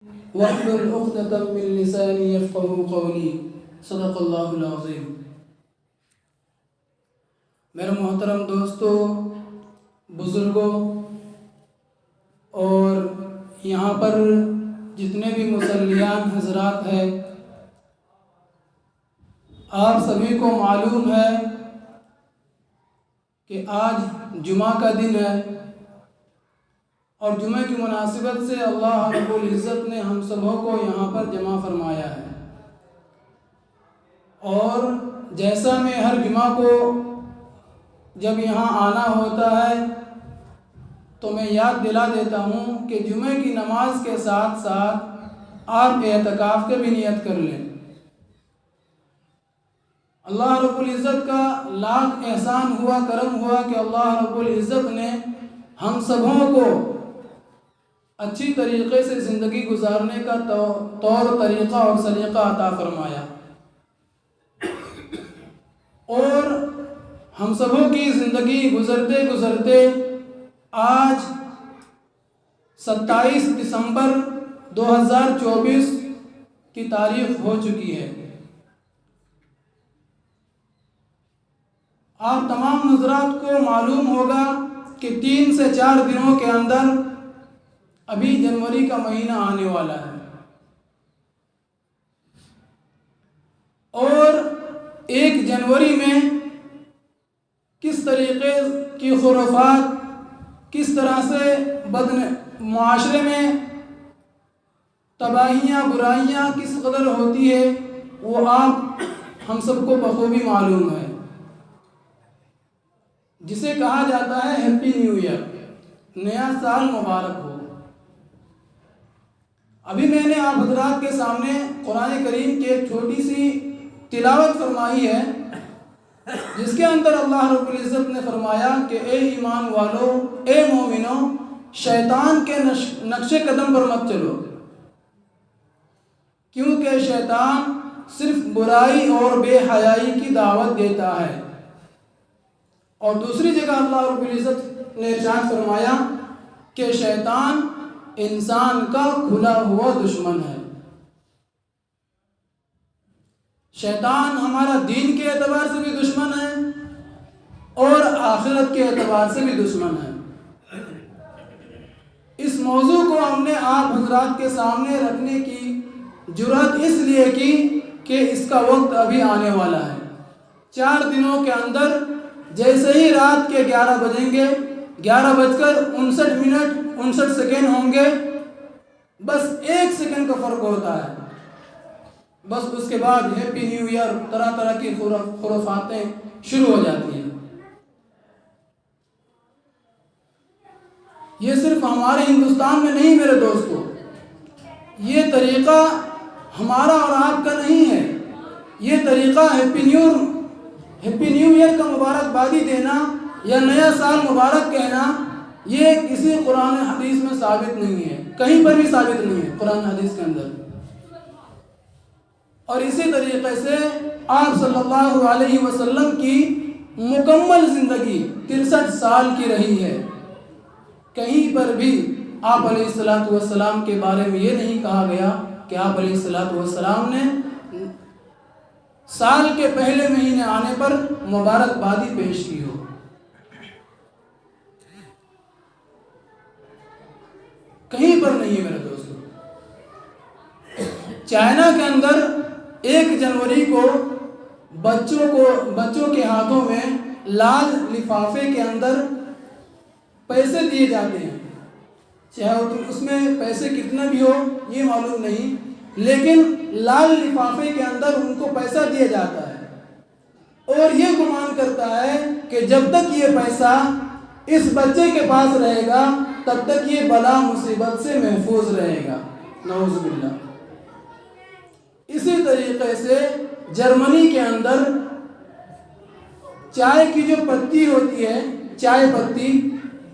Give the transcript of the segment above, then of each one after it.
واحلل عقدة من لساني يفقهوا قولي صدق اللہ العظیم۔ میرے محترم دوستوں، بزرگوں اور یہاں پر جتنے بھی مصلیان حضرات ہیں، آپ سبھی کو معلوم ہے کہ آج جمعہ کا دن ہے اور جمعہ کی مناسبت سے اللہ رب العزت نے ہم سبوں کو یہاں پر جمع فرمایا ہے۔ اور جیسا میں ہر جمعہ کو جب یہاں آنا ہوتا ہے تو میں یاد دلا دیتا ہوں کہ جمعہ کی نماز کے ساتھ ساتھ آپ اعتکاف کے بھی نیت کر لیں۔ اللہ رب العزت کا لاکھ احسان ہوا، کرم ہوا کہ اللہ رب العزت نے ہم سبوں کو اچھی طریقے سے زندگی گزارنے کا طور طریقہ اور سلیقہ عطا فرمایا، اور ہم سبوں کی زندگی گزرتے گزرتے آج 27 دسمبر 2024 کی تاریخ ہو چکی ہے۔ آپ تمام حضرات کو معلوم ہوگا کہ 3 سے 4 دنوں کے اندر ابھی جنوری کا مہینہ آنے والا ہے، اور 1 جنوری میں کس طریقے کی خرافات، کس طرح سے معاشرے میں تباہیاں، برائیاں کس قدر ہوتی ہے، وہ آپ ہم سب کو بخوبی معلوم ہے، جسے کہا جاتا ہے ہیپی نیو ایئر، نیا سال مبارک ہو۔ ابھی میں نے آپ حضرات کے سامنے قرآن کریم کی ایک چھوٹی سی تلاوت فرمائی ہے، جس کے اندر اللہ رب العزت نے فرمایا کہ اے ایمان والو، اے مومنو، شیطان کے نقش قدم پر مت چلو، کیونکہ شیطان صرف برائی اور بے حیائی کی دعوت دیتا ہے۔ اور دوسری جگہ اللہ رب العزت نے ارشاد فرمایا کہ شیطان انسان کا کھلا ہوا دشمن ہے۔ شیطان ہمارا دین کے اعتبار سے بھی دشمن ہے اور آخرت کے اعتبار سے بھی دشمن ہے۔ اس موضوع کو ہم نے آپ حضرات کے سامنے رکھنے کی جرات اس لیے کی کہ اس کا وقت ابھی آنے والا ہے۔ 4 دنوں کے اندر جیسے ہی رات کے 11 بجیں گے، 11:59 ہوں گے، بس 1 سیکنڈ کا فرق ہوتا ہے، بس اس کے بعد ہیپی نیو ایئر، طرح طرح کی خرافاتیں شروع ہو جاتی ہیں۔ یہ صرف ہمارے ہندوستان میں نہیں میرے دوستو، یہ طریقہ ہمارا اور آپ کا نہیں ہے۔ یہ طریقہ ہیپی نیو ایئر کا مبارکبادی دینا یا نیا سال مبارک کہنا، یہ کسی قرآن حدیث میں ثابت نہیں ہے، کہیں پر بھی ثابت نہیں ہے قرآن حدیث کے اندر۔ اور اسی طریقے سے آپ صلی اللہ علیہ وسلم کی مکمل زندگی 63 سال کی رہی ہے، کہیں پر بھی آپ علیہ السلام کے بارے میں یہ نہیں کہا گیا کہ آپ علیہ السلام نے سال کے پہلے مہینے آنے پر مبارکبادی پیش کی ہو۔ کہیں پر نہیں ہے میرے دوستو۔ چائنا کے اندر 1 جنوری کو بچوں کے ہاتھوں میں لال لفافے کے اندر پیسے دیے جاتے ہیں، چاہے اس میں پیسے کتنا بھی ہو یہ معلوم نہیں، لیکن لال لفافے کے اندر ان کو پیسہ دیا جاتا ہے، اور یہ گمان کرتا ہے کہ جب تک یہ پیسہ اس بچے کے پاس رہے گا تب تک یہ بلا مصیبت سے محفوظ رہے گا، نعوذ باللہ۔ اسی طریقے سے جرمنی کے اندر چائے کی جو پتی ہوتی ہے، چائے پتی،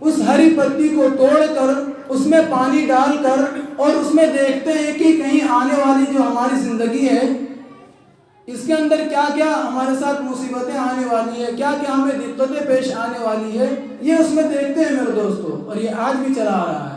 اس ہری پتی کو توڑ کر اس میں پانی ڈال کر اور اس میں دیکھتے ہیں کہ کہیں آنے والی جو ہماری زندگی ہے اس کے اندر کیا کیا ہمارے ساتھ مصیبتیں آنے والی ہیں، کیا کیا ہمیں دقتیں پیش آنے والی ہے، یہ اس میں دیکھتے ہیں میرے دوستو، اور یہ آج بھی چلا آ رہا ہے۔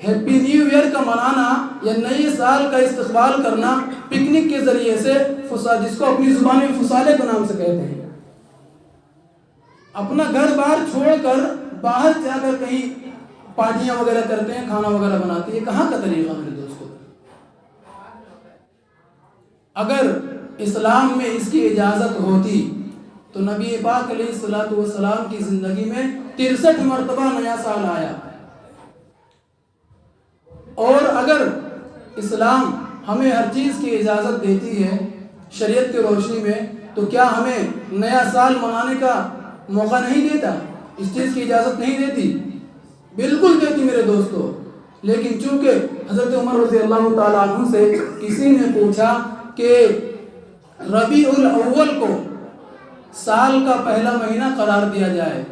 ہیپی نیو ایئر کا منانا یا نئے سال کا استقبال کرنا پکنک کے ذریعے سے جس کو اپنی زبان میں فسالے کے نام سے کہتے ہیں، اپنا گھر بار چھوڑ کر باہر جا کر کہیں پارٹیاں وغیرہ کرتے ہیں، کھانا وغیرہ بناتے ہیں، یہ کہاں کا طریقہ میرے دوستوں؟ اگر اسلام میں اس کی اجازت ہوتی تو نبی پاک علیہ الصلوۃ والسلام کی زندگی میں 63 مرتبہ نیا سال آیا، اور اگر اسلام ہمیں ہر چیز کی اجازت دیتی ہے شریعت کی روشنی میں، تو کیا ہمیں نیا سال منانے کا موقع نہیں دیتا؟ اس چیز کی اجازت نہیں دیتی؟ بالکل دیتی میرے دوستو۔ لیکن چونکہ حضرت عمر رضی اللہ تعالیٰ عنہ سے کسی نے پوچھا کہ ربیع الاول کو سال کا پہلا مہینہ قرار دیا جائے،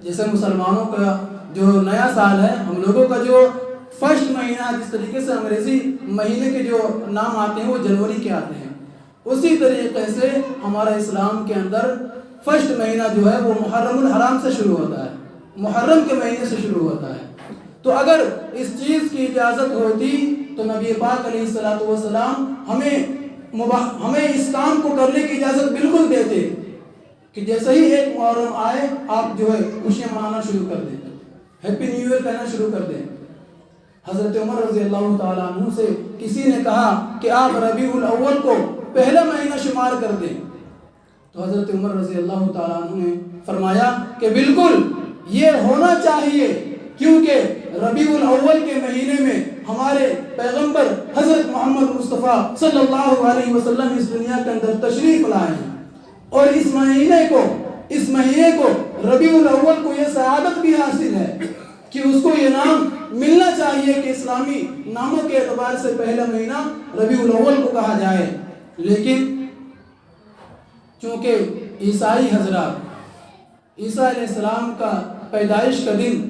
جیسے مسلمانوں کا جو نیا سال ہے، ہم لوگوں کا جو فرسٹ مہینہ، جس طریقے سے انگریزی مہینے کے جو نام آتے ہیں وہ جنوری کے آتے ہیں، اسی طریقے سے ہمارا اسلام کے اندر فرسٹ مہینہ جو ہے وہ محرم الحرام سے شروع ہوتا ہے، محرم کے مہینے سے شروع ہوتا ہے۔ تو اگر اس چیز کی اجازت ہوتی تو نبی پاک علیہ الصلوۃ والسلام ہمیں اس کام کو کرنے کی اجازت بالکل دیتے کہ جیسے ہی ایک محرم آئے آپ جو ہے خوشیاں منانا شروع کر دیں، ہیپی نیو ایئر کہنا شروع کر دیں۔ حضرت عمر رضی اللہ تعالیٰ عنہ سے کسی نے کہا کہ آپ ربیع الاول کو پہلا مہینہ شمار کر دیں، تو حضرت عمر رضی اللہ تعالیٰ عنہ نے فرمایا کہ بالکل یہ ہونا چاہیے، کیونکہ ربیع الاول کے مہینے میں ہمارے پیغمبر حضرت محمد مصطفیٰ صلی اللہ علیہ وسلم اس دنیا کے اندر تشریف لائے ہیں، اور اس مہینے کو ربیع الاول کو یہ سعادت بھی حاصل ہے کہ اس کو یہ نام ملنا چاہیے کہ اسلامی ناموں کے اعتبار سے پہلا مہینہ ربیع الاول کو کہا جائے۔ لیکن چونکہ عیسائی حضرات عیسیٰ علیہ السلام کا پیدائش کا دن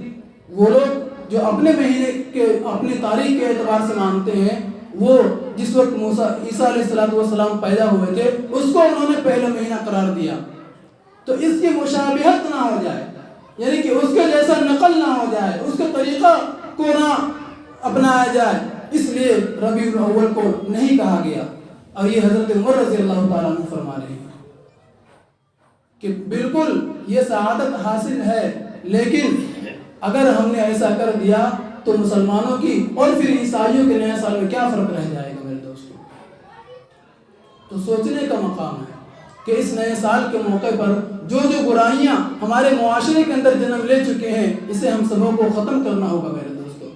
وہ لوگ جو اپنے مہینے کے اپنی تاریخ کے اعتبار سے مانتے ہیں، وہ جس وقت عیسیٰ علیہ السلام پیدا ہوئے تھے اس کو انہوں نے پہلا مہینہ قرار دیا، تو اس کی مشابہت نہ ہو جائے، یعنی کہ اس کے جیسا نقل نہ ہو جائے، اس کے طریقہ کو نہ اپنایا جائے، اس لیے ربیع الاول کو نہیں کہا گیا۔ اور یہ حضرت عمر رضی اللہ تعالیٰ عنہ فرما رہے ہیں کہ بالکل یہ سعادت حاصل ہے، لیکن اگر ہم نے ایسا کر دیا تو مسلمانوں کی اور پھر عیسائیوں کے نئے سال میں کیا فرق رہ جائے گا میرے دوستوں؟ تو سوچنے کا مقام ہے کہ اس نئے سال کے موقع پر جو برائیاں ہمارے معاشرے کے اندر جنم لے چکے ہیں، اسے ہم سبوں کو ختم کرنا ہوگا میرے دوستوں۔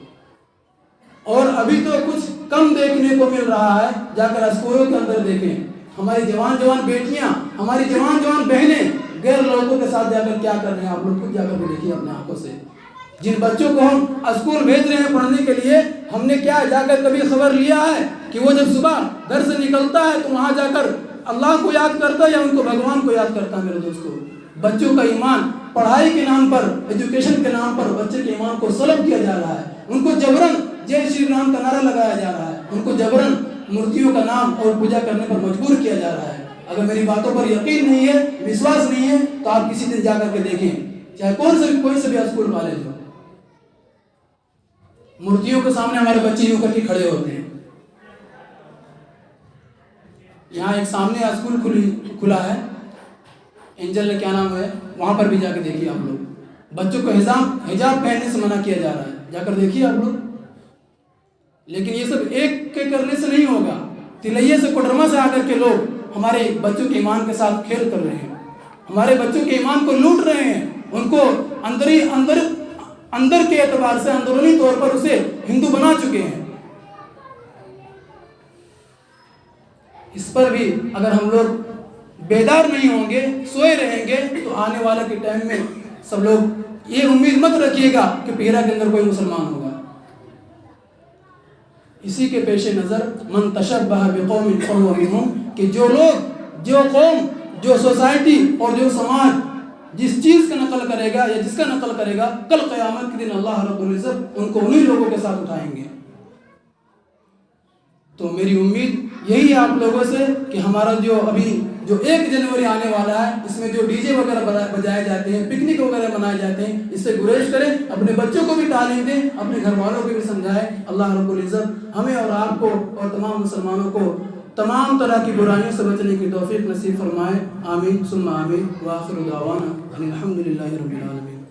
اور ابھی تو کچھ کم دیکھنے کو مل رہا ہے، جا کر اسکولوں کے اندر دیکھیں، ہماری جوان بیٹیاں، ہماری جوان بہنیں غیر لڑکوں کے ساتھ جا کر کیا کر رہے ہیں، آپ لوگ خود جا کر دیکھیے اپنے آنکھوں سے۔ جن بچوں کو ہم اسکول بھیج رہے ہیں پڑھنے کے لیے، ہم نے کیا جا کر کبھی خبر لیا ہے کہ وہ جب صبح گھر سے نکلتا ہے تو وہاں جا کر اللہ کو یاد کرتا ہے یا ان کو بھگوان کو یاد کرتا ہے؟ میرے دوستو، بچوں کا ایمان پڑھائی کے نام پر، ایجوکیشن کے نام پر بچے کے ایمان کو سلب کیا جا رہا ہے، ان کو جبرن جے شری رام کا نعرہ لگایا جا رہا ہے، ان کو جبرن مورتیوں کا نام اور پوجا کرنے پر مجبور کیا جا رہا ہے۔ اگر میری باتوں پر یقین نہیں ہے، وشواس نہیں ہے، تو آپ کسی دن جا کر کے دیکھیں، چاہے کوئی سے بھی اسکول والے جو مورتیوں کے سامنے ہمارے بچے یوں کر کے کھڑے ہوتے ہیں۔ یہاں ایک سامنے اسکول کھلا ہے، اینجل نے کیا نام ہے، وہاں پر بھی جا کے دیکھیے آپ لوگ، بچوں کو حجاب پہننے سے منع کیا جا رہا ہے، جا کر دیکھیے آپ لوگ۔ لیکن یہ سب ایک کے کرنے سے نہیں ہوگا، تلیا سے کوڈرما سے آ کر کے لوگ ہمارے بچوں کے ایمان کے ساتھ کھیل کر رہے ہیں، ہمارے بچوں کے ایمان کو لوٹ رہے ہیں، ان کو اندر کے اعتبار سے اندرونی طور پر اسے ہندو بنا چکے ہیں۔ اس پر بھی اگر ہم لوگ بیدار نہیں ہوں گے، سوئے رہیں گے، تو آنے والا کے ٹائم میں سب لوگ یہ امید مت رکھیے گا کہ پیرا کے اندر کوئی مسلمان ہوگا۔ اسی کے پیش نظر من تشبہ بقوم فہو منہم، کہ جو لوگ، جو قوم، جو سوسائٹی اور جو سماج جس چیز کا نقل کرے گا یا جس کا نقل کرے گا، کل قیامت کے دن اللہ رب العزت ان کو انہی لوگوں کے ساتھ اٹھائیں گے۔ تو میری امید یہی ہے آپ لوگوں سے کہ ہمارا جو ابھی جو 1 جنوری آنے والا ہے، اس میں جو ڈی جے وغیرہ بجائے جاتے ہیں، پکنک وغیرہ منائے جاتے ہیں، اس سے گریز کریں، اپنے بچوں کو بھی تعلیم دیں، اپنے گھر والوں کو بھی سمجھائیں۔ اللہ رب العزت ہمیں اور آپ کو اور تمام مسلمانوں کو تمام طرح کی برائیوں سے بچنے کی توفیق نصیب فرمائے۔ آمین ثم آمین، وآخر دعوانا ان الحمد للہ رب العالمین۔